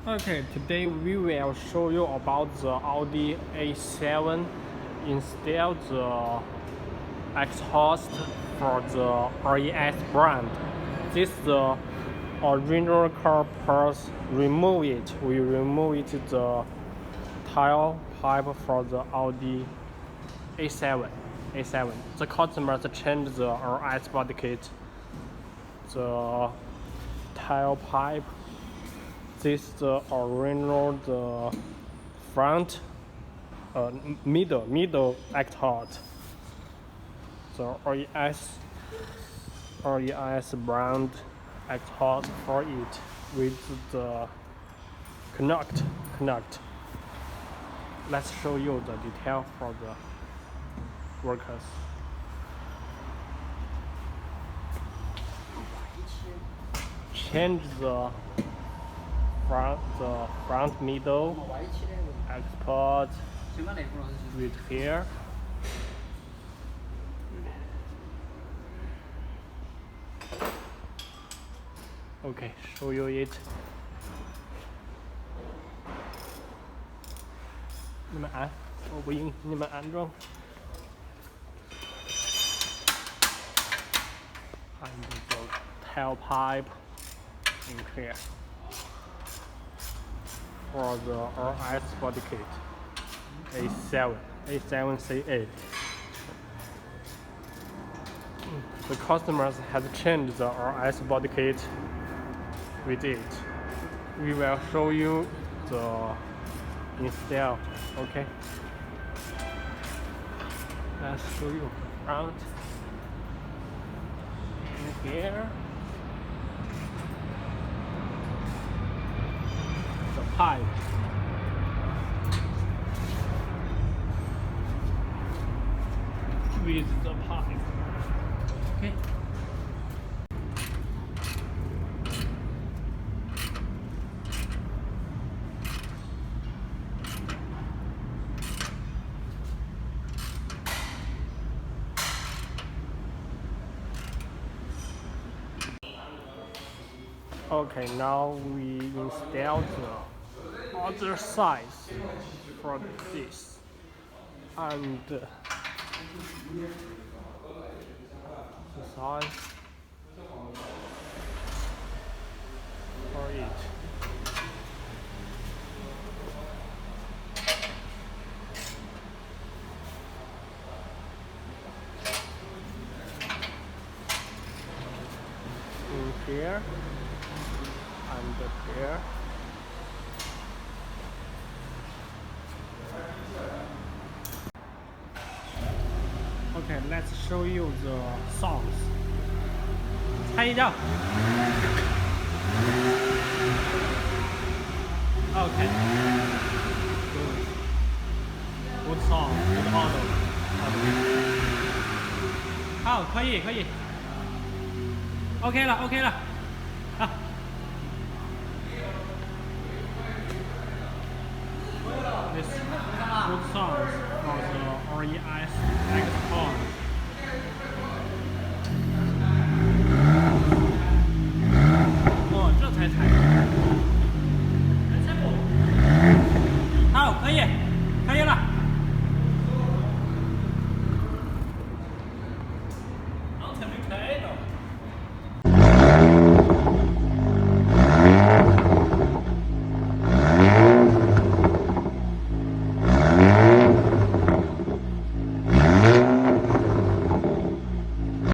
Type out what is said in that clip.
Okay, today we will show you about the Audi A7 install the exhaust for the RES brand. This is the original car parts. Remove it. We remove it the tile pipe for the Audi A7. The customers change the RS body kit. The tile pipe. This is the original the front middle exhaust. The RES brand exhaust for it with the connect. Let's show you the detail for the workers. Change the front middle export with here. Okay, show you it. 你们按，我不用，你们安装。And the tailpipe in here for the RS body kit A7C8. The customers has changed the RS body kit with it. We will show you the install. Okay. Let's show you front. In here. The pipe. With the pipe. Okay. Okay, now we install the other size for this and the size for it. In here and here. Okay, let's show you the songs. 猜一下。Okay. Good song, good model. 好，可以。OK 了。啊。This good songs for the RES